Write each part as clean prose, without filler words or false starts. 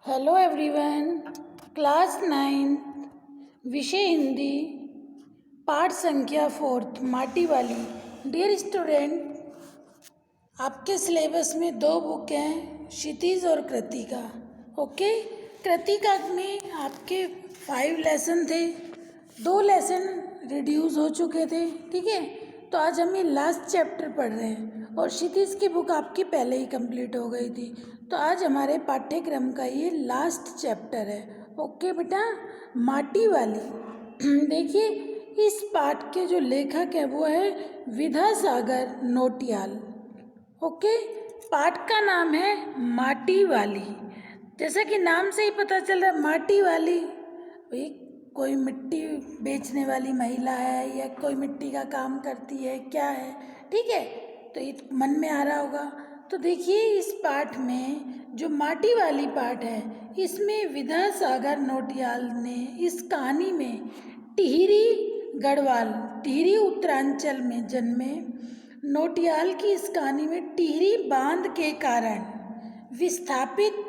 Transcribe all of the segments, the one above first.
Hello everyone, class 9 विषय हिंदी, पाठ संख्या 4 माटी वाली। डियर स्टूडेंट, आपके सिलेबस में 2 बुक हैं, क्षितिज और कृतिका। ओके, कृतिका में आपके 5 लेसन थे, 2 लेसन रिड्यूस हो चुके थे। ठीक है, तो आज हम ये लास्ट चैप्टर पढ़ रहे हैं और क्षितिज की बुक आपकी पहले ही कंप्लीट हो गई थी। तो आज हमारे पाठ्यक्रम का ये लास्ट चैप्टर है। ओके बेटा, माटी वाली। देखिए, इस पाठ के जो लेखक है वो है विद्यासागर नौटियाल। ओके, पाठ का नाम है माटी वाली। जैसा कि नाम से ही पता चल रहा है, माटी वाली भाई कोई मिट्टी बेचने वाली महिला है या कोई मिट्टी का काम करती है, क्या है। ठीक है, तो ये मन में आ रहा होगा। तो देखिए, इस पाठ में जो माटी वाली पाठ है, इसमें विद्यासागर नौटियाल ने इस कहानी में टिहरी गढ़वाल, टिहरी उत्तरांचल में जन्मे नौटियाल की इस कहानी में टिहरी बांध के कारण विस्थापित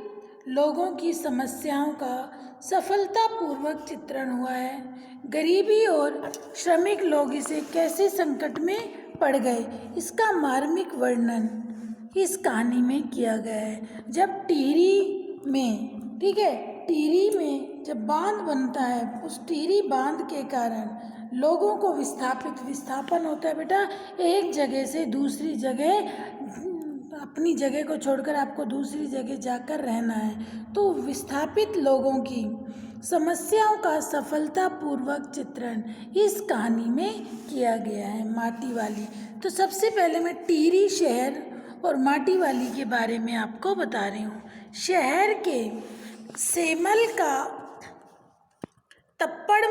लोगों की समस्याओं का सफलतापूर्वक चित्रण हुआ है। गरीबी और श्रमिक लोग इसे कैसे संकट में पड़ गए, इसका मार्मिक वर्णन इस कहानी में किया गया है। जब टिहरी में, ठीक है, टिहरी में जब बांध बनता है, उस टिहरी बांध के कारण लोगों को विस्थापन होता है बेटा, एक जगह से दूसरी जगह, अपनी जगह को छोड़कर आपको दूसरी जगह जाकर रहना है। तो विस्थापित लोगों की समस्याओं का सफलतापूर्वक चित्रण इस कहानी में किया गया है, माटी वाली। तो सबसे पहले मैं टिहरी शहर और माटी वाली के बारे में आपको बता रही हूँ। शहर के सेमल का तप्पड़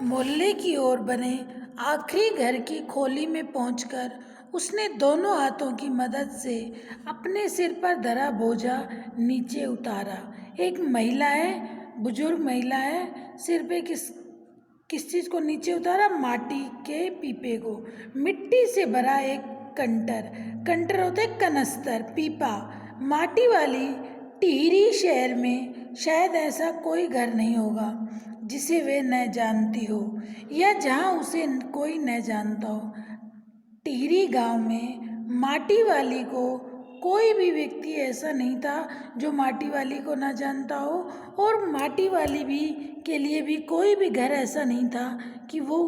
मोहल्ले की ओर बने आखिरी घर की खोली में पहुंचकर उसने दोनों हाथों की मदद से अपने सिर पर धरा बोझा नीचे उतारा। एक महिला है, बुजुर्ग महिला है, सिर पे किस चीज़ को नीचे उतारा? माटी के पीपे को। मिट्टी से भरा एक कंटर होते कनस्तर, पीपा। माटी वाली टिहरी शहर में शायद ऐसा कोई घर नहीं होगा जिसे वे न जानती हो या जहाँ उसे कोई न जानता हो। टिहरी गांव में माटी वाली को कोई भी व्यक्ति ऐसा नहीं था जो माटी वाली को ना जानता हो, और माटी वाली भी के लिए भी कोई भी घर ऐसा नहीं था कि वो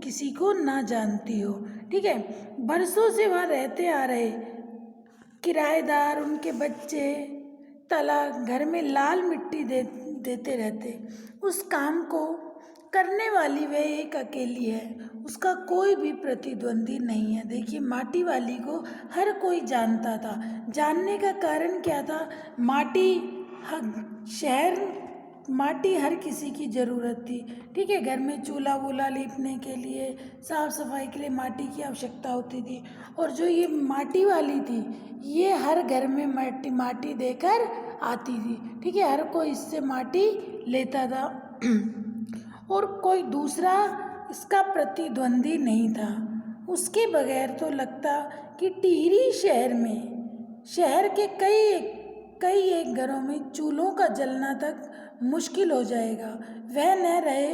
किसी को ना जानती हो। ठीक है, बरसों से वहाँ रहते आ रहे किराएदार, उनके बच्चे तला घर में लाल मिट्टी देते रहते। उस काम को करने वाली वह एक अकेली है, उसका कोई भी प्रतिद्वंदी नहीं है। देखिए, माटी वाली को हर कोई जानता था। जानने का कारण क्या था? माटी हर किसी की ज़रूरत थी। ठीक है, घर में चूल्हा वूल्हा लीपने के लिए, साफ सफाई के लिए माटी की आवश्यकता होती थी। और जो ये माटी वाली थी, ये हर घर में माटी देकर आती थी। ठीक है, हर कोई इससे माटी लेता था और कोई दूसरा इसका प्रतिद्वंदी नहीं था। उसके बगैर तो लगता कि टिहरी शहर में, शहर के कई एक घरों में चूल्हों का जलना तक मुश्किल हो जाएगा। वह न रहे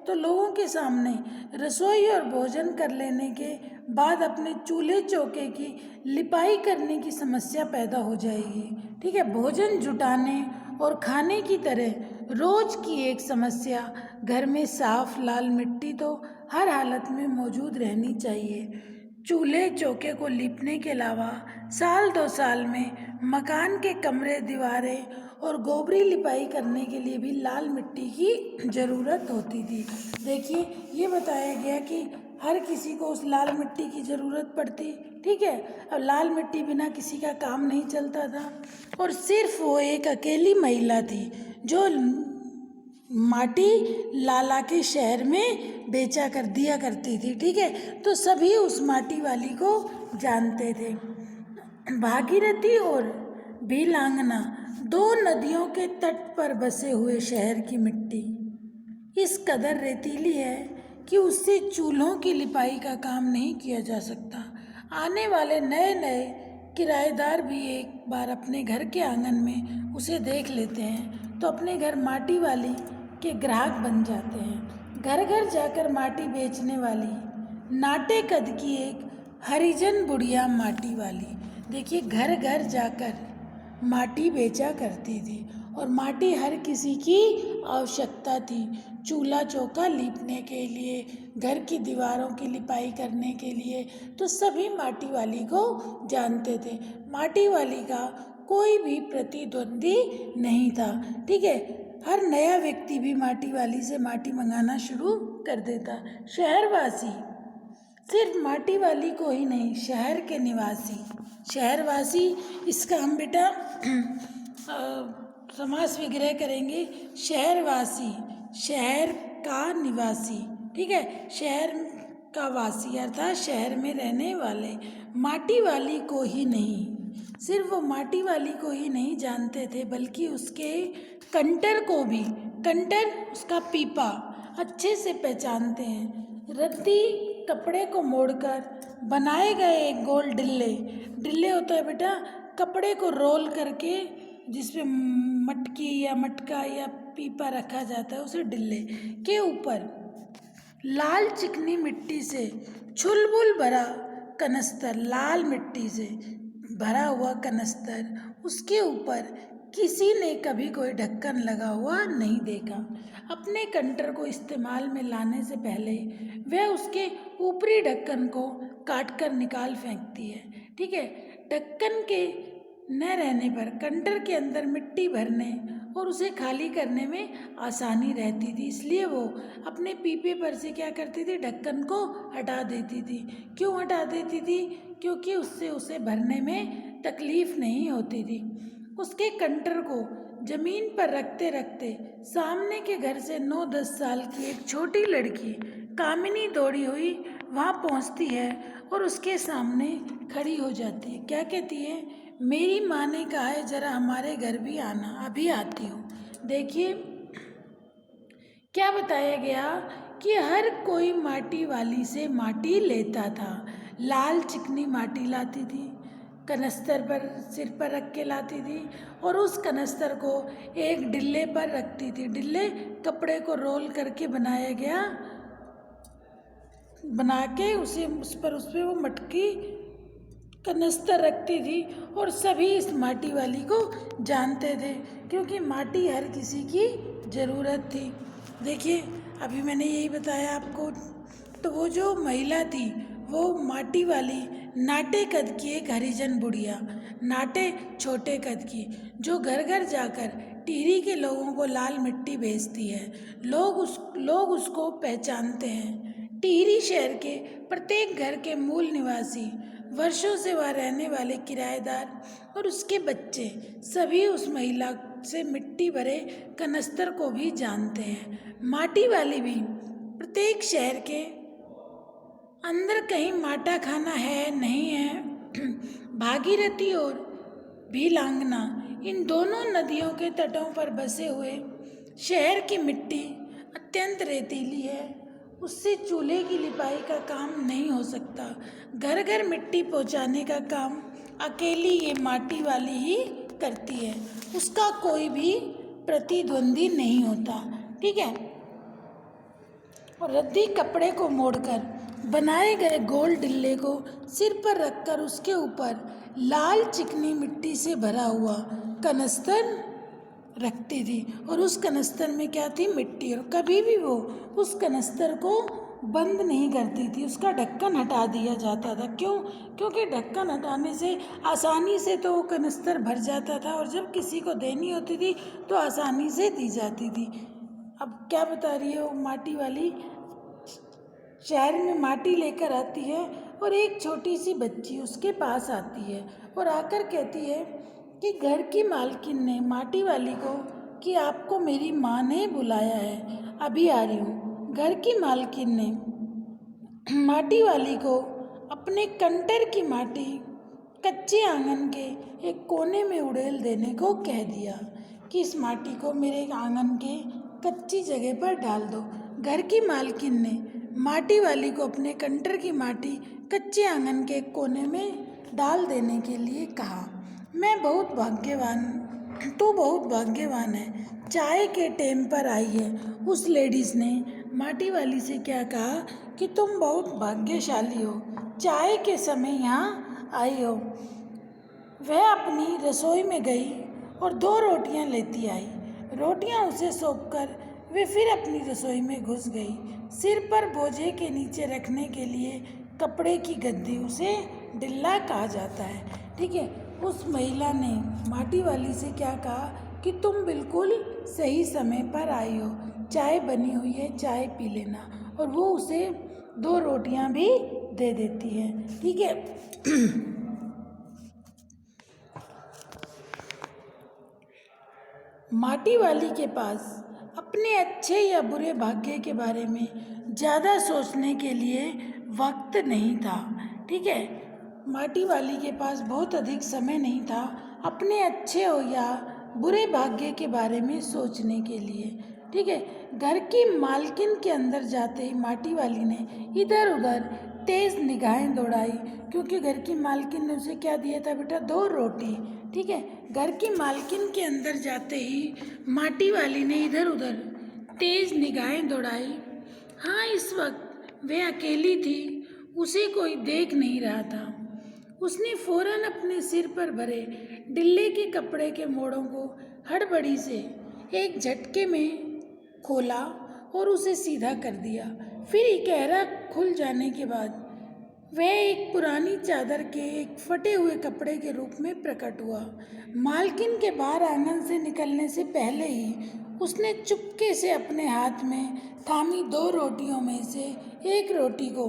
तो लोगों के सामने रसोई और भोजन कर लेने के बाद अपने चूल्हे चौके की लिपाई करने की समस्या पैदा हो जाएगी। ठीक है, भोजन जुटाने और खाने की तरह रोज की एक समस्या, घर में साफ लाल मिट्टी तो हर हालत में मौजूद रहनी चाहिए। चूल्हे चौके को लीपने के अलावा साल 2 साल में मकान के कमरे, दीवारें और गोबरी लिपाई करने के लिए भी लाल मिट्टी की ज़रूरत होती थी। देखिए, ये बताया गया कि हर किसी को उस लाल मिट्टी की ज़रूरत पड़ती। ठीक है, अब लाल मिट्टी बिना किसी का काम नहीं चलता था। और सिर्फ वो एक अकेली महिला थी जो माटी लाला के शहर में बेचा कर दिया करती थी। ठीक है, तो सभी उस माटी वाली को जानते थे। भागीरथी और भीलांगना, 2 नदियों के तट पर बसे हुए शहर की मिट्टी इस कदर रेतीली है कि उससे चूल्हों की लिपाई का काम नहीं किया जा सकता। आने वाले नए किराएदार भी एक बार अपने घर के आंगन में उसे देख लेते हैं तो अपने घर माटी वाली के ग्राहक बन जाते हैं। घर घर जाकर माटी बेचने वाली, नाटे कद की एक हरिजन बुढ़िया माटी वाली। देखिए, घर घर जाकर माटी बेचा करती थी और माटी हर किसी की आवश्यकता थी। चूल्हा चौका लीपने के लिए, घर की दीवारों की लिपाई करने के लिए, तो सभी माटी वाली को जानते थे। माटी वाली का कोई भी प्रतिद्वंदी नहीं था। ठीक है, हर नया व्यक्ति भी माटी वाली से माटी मंगाना शुरू कर देता। शहरवासी, सिर्फ माटी वाली को ही नहीं, शहर के निवासी, शहरवासी, इसका हम बेटा समास विग्रह करेंगे। शहरवासी, शहर का निवासी, ठीक है, शहर का वासी अर्थात शहर में रहने वाले माटी वाली को ही नहीं, सिर्फ वो माटी वाली को ही नहीं जानते थे, बल्कि उसके कंटर को भी, कंटर उसका पीपा, अच्छे से पहचानते हैं। रद्दी कपड़े को मोड़कर बनाए गए एक गोल डिल्ले, डिल्ले होता है बेटा कपड़े को रोल करके जिसमें मटकी या मटका या पीपा रखा जाता है, उसे डिल्ले के ऊपर लाल चिकनी मिट्टी से चुलबुल भरा कनस्तर, लाल मिट्टी से भरा हुआ कनस्तर, उसके ऊपर किसी ने कभी कोई ढक्कन लगा हुआ नहीं देखा। अपने कंटर को इस्तेमाल में लाने से पहले वह उसके ऊपरी ढक्कन को काटकर निकाल फेंकती है। ठीक है, ढक्कन के न रहने पर कंटर के अंदर मिट्टी भरने और उसे खाली करने में आसानी रहती थी, इसलिए वो अपने पीपे पर से क्या करती थी, ढक्कन को हटा देती थी। क्यों हटा देती थी? क्योंकि उससे उसे भरने में तकलीफ नहीं होती थी। उसके कंटर को जमीन पर रखते रखते सामने के घर से 9-10 साल की एक छोटी लड़की कामिनी दौड़ी हुई वहाँ पहुँचती है और उसके सामने खड़ी हो जाती है। क्या कहती है? मेरी माँ ने कहा है जरा हमारे घर भी आना, अभी आती हूँ। देखिए क्या बताया गया कि हर कोई माटी वाली से माटी लेता था। लाल चिकनी माटी लाती थी, कनस्तर पर सिर पर रख के लाती थी और उस कनस्तर को एक डिल्ले पर रखती थी। डिल्ले कपड़े को रोल करके बनाया गया, बना के उसे उस पर वो मटकी कनस्तर रखती थी और सभी इस माटी वाली को जानते थे, क्योंकि माटी हर किसी की ज़रूरत थी। देखिए अभी मैंने यही बताया आपको, तो वो जो महिला थी वो माटी वाली, नाटे कद की एक हरिजन बुढ़िया, नाटे छोटे कद की, जो घर घर जाकर टिहरी के लोगों को लाल मिट्टी बेचती है। लोग उसको पहचानते हैं। टिहरी शहर के प्रत्येक घर के मूल निवासी, वर्षों से वहाँ रहने वाले किराएदार और उसके बच्चे सभी उस महिला से मिट्टी भरे कनस्तर को भी जानते हैं। माटी वाली भी प्रत्येक शहर के अंदर कहीं माटा खाना है नहीं है, भागीरथी और भीलांगना, इन दोनों नदियों के तटों पर बसे हुए शहर की मिट्टी अत्यंत रेतीली है, उससे चूल्हे की लिपाई का काम नहीं हो सकता। घर घर मिट्टी पहुंचाने का काम अकेली ये माटी वाली ही करती है, उसका कोई भी प्रतिद्वंदी नहीं होता। ठीक है, और रद्दी कपड़े को मोड़कर बनाए गए गोल डिल्ले को सिर पर रखकर उसके ऊपर लाल चिकनी मिट्टी से भरा हुआ कनस्तर रखती थी और उस कनस्तर में क्या थी? मिट्टी। और कभी भी वो उस कनस्तर को बंद नहीं करती थी, उसका ढक्कन हटा दिया जाता था। क्यों? क्योंकि ढक्कन हटाने से आसानी से तो वो कनस्तर भर जाता था और जब किसी को देनी होती थी तो आसानी से दी जाती थी। अब क्या बता रही है वो माटी वाली? शहर में माटी लेकर आती है और एक छोटी सी बच्ची उसके पास आती है और आकर कहती है कि घर की मालकिन ने माटी वाली को कि आपको मेरी माँ ने बुलाया है, अभी आ रही हूँ। घर की मालकिन ने माटी वाली को अपने कंटर की माटी कच्चे आंगन के एक कोने में उड़ेल देने को कह दिया कि इस माटी को मेरे आंगन के कच्ची जगह पर डाल दो। घर की मालकिन ने माटी वाली को अपने कंटर की माटी कच्चे आंगन के कोने में डाल देने के लिए कहा। मैं बहुत भाग्यवान तू बहुत भाग्यवान है, चाय के टाइम पर आई है। उस लेडीज़ ने माटी वाली से क्या कहा कि तुम बहुत भाग्यशाली हो, चाय के समय यहाँ आई हो। वह अपनी रसोई में गई और 2 रोटियां लेती आई। रोटियां उसे सौंपकर वे फिर अपनी रसोई में घुस गई। सिर पर बोझे के नीचे रखने के लिए कपड़े की गद्दी, उसे डिल्ला कहा जाता है। ठीक है, उस महिला ने माटी वाली से क्या कहा कि तुम बिल्कुल सही समय पर आई हो, चाय बनी हुई है, चाय पी लेना। और वो उसे 2 रोटियां भी दे देती है। ठीक है। माटी वाली के पास अपने अच्छे या बुरे भाग्य के बारे में ज़्यादा सोचने के लिए वक्त नहीं था। ठीक है, माटी वाली के पास बहुत अधिक समय नहीं था अपने अच्छे हो या बुरे भाग्य के बारे में सोचने के लिए। ठीक है, घर की मालकिन के अंदर जाते ही माटी वाली ने इधर उधर तेज़ निगाहें दौड़ाई, क्योंकि घर की मालकिन ने उसे क्या दिया था बेटा, 2 रोटी। ठीक है, घर की मालकिन के अंदर जाते ही माटी वाली ने इधर उधर तेज़ निगाहें दौड़ाई। हाँ, इस वक्त वह अकेली थी, उसे कोई देख नहीं रहा था। उसने फौरन अपने सिर पर भरे डिल्ले के कपड़े के मोड़ों को हड़बड़ी से एक झटके में खोला और उसे सीधा कर दिया। फिर इकहरा खुल जाने के बाद वह एक पुरानी चादर के एक फटे हुए कपड़े के रूप में प्रकट हुआ। मालकिन के बाहर आंगन से निकलने से पहले ही उसने चुपके से अपने हाथ में थामी 2 रोटियों में से एक रोटी को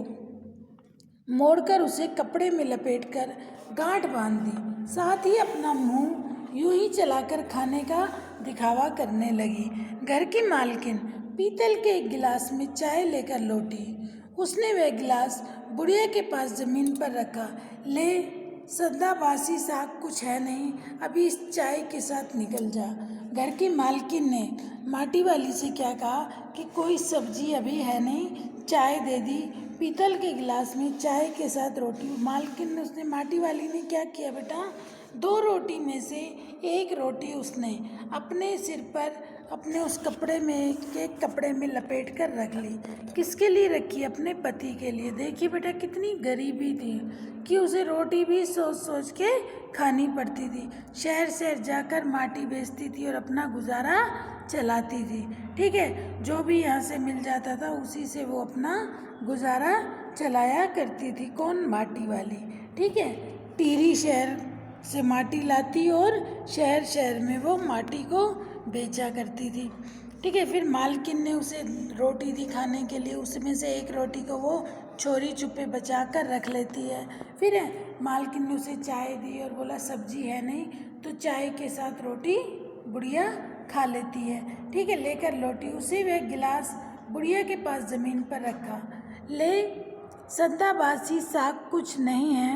मोड़कर उसे कपड़े में लपेटकर गांठ बांध दी। साथ ही अपना मुंह यूं ही चलाकर खाने का दिखावा करने लगी। घर की मालकिन पीतल के एक गिलास में चाय लेकर लौटी। उसने वह गिलास बुढ़िया के पास जमीन पर रखा। ले, सदा बासी साग कुछ है नहीं, अभी इस चाय के साथ निकल जा। घर की मालकिन ने माटी वाली से क्या कहा कि कोई सब्जी अभी है नहीं, चाय दे दी। पीतल के गिलास में चाय के साथ रोटी। मालकिन ने उसने माटी वाली ने क्या किया बेटा, 2 रोटी में से एक रोटी उसने अपने सिर पर अपने उस कपड़े में एक कपड़े में लपेट कर रख ली। किसके लिए रखी, अपने पति के लिए। देखिए बेटा कितनी गरीबी थी कि उसे रोटी भी सोच सोच के खानी पड़ती थी। शहर शहर जाकर माटी बेचती थी और अपना गुजारा चलाती थी। ठीक है, जो भी यहाँ से मिल जाता था उसी से वो अपना गुजारा चलाया करती थी। कौन, माटी वाली। ठीक है, टिहरी शहर से माटी लाती और शहर शहर में वो माटी को बेचा करती थी। ठीक है, फिर मालकिन ने उसे रोटी दी खाने के लिए, उसमें से एक रोटी को वो चोरी छुपे बचा कर रख लेती है। फिर मालकिन ने उसे चाय दी और बोला सब्जी है नहीं, तो चाय के साथ रोटी बुढ़िया खा लेती है। ठीक है, लेकर लौटी, उसे वह गिलास बुढ़िया के पास ज़मीन पर रखा। ले, सदा बासी साग कुछ नहीं है,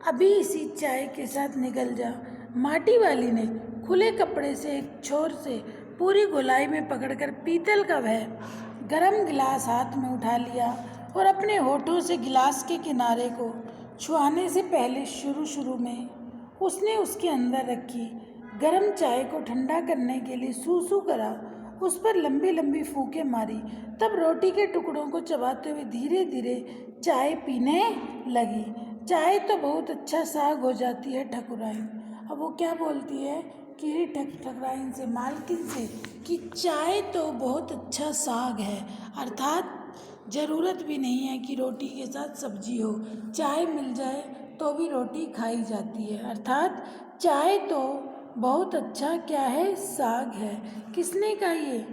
अभी इसी चाय के साथ निकल जा। माटी वाली ने खुले कपड़े से एक छोर से पूरी गोलाई में पकड़कर पीतल का वह गरम गिलास हाथ में उठा लिया और अपने होठों से गिलास के किनारे को छुआने से पहले शुरू में उसने उसके अंदर रखी गरम चाय को ठंडा करने के लिए सूसू करा, उस पर लंबी लंबी फूंकें मारी, तब रोटी के टुकड़ों को चबाते हुए धीरे धीरे चाय पीने लगी। चाय तो बहुत अच्छा साग हो जाती है ठकुराइन। अब वो क्या बोलती है कि ठकुराइन से, मालकिन से, कि चाय तो बहुत अच्छा साग है, अर्थात ज़रूरत भी नहीं है कि रोटी के साथ सब्जी हो, चाय मिल जाए तो भी रोटी खाई जाती है, अर्थात चाय तो बहुत अच्छा क्या है, साग है। किसने कहा ये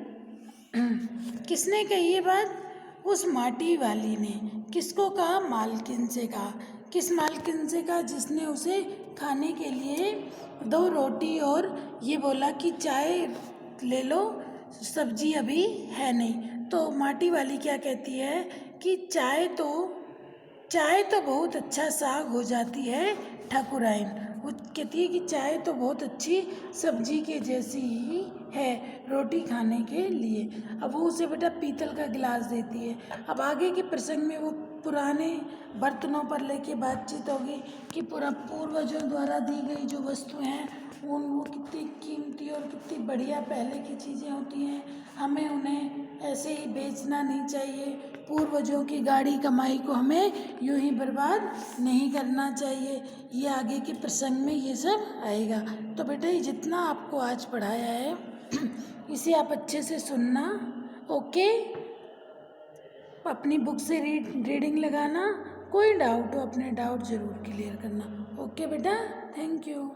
किसने कही ये बात? उस माटी वाली ने। किसको कहा? मालकिन से कहा। किस मालकिन से कहा? जिसने उसे खाने के लिए 2 रोटी और ये बोला कि चाय ले लो, सब्जी अभी है नहीं। तो माटी वाली क्या कहती है कि चाय तो बहुत अच्छा साग हो जाती है ठकुराइन। वो कहती है कि चाय तो बहुत अच्छी सब्जी के जैसी ही है रोटी खाने के लिए। अब वो उसे बेटा पीतल का गिलास देती है। अब आगे के प्रसंग में वो पुराने बर्तनों पर लेके बातचीत होगी कि पूर्वजों द्वारा दी गई जो वस्तुएं हैं वो कितनी कीमती और कितनी बढ़िया पहले की चीज़ें होती हैं, हमें उन्हें ऐसे ही बेचना नहीं चाहिए। पूर्वजों की गाड़ी कमाई को हमें यूं ही बर्बाद नहीं करना चाहिए। ये आगे के प्रसंग में ये सब आएगा। तो बेटा ये जितना आपको आज पढ़ाया है इसे आप अच्छे से सुनना, ओके। अपनी बुक से रीडिंग लगाना, कोई डाउट हो अपने डाउट ज़रूर क्लियर करना, ओके बेटा। Thank you.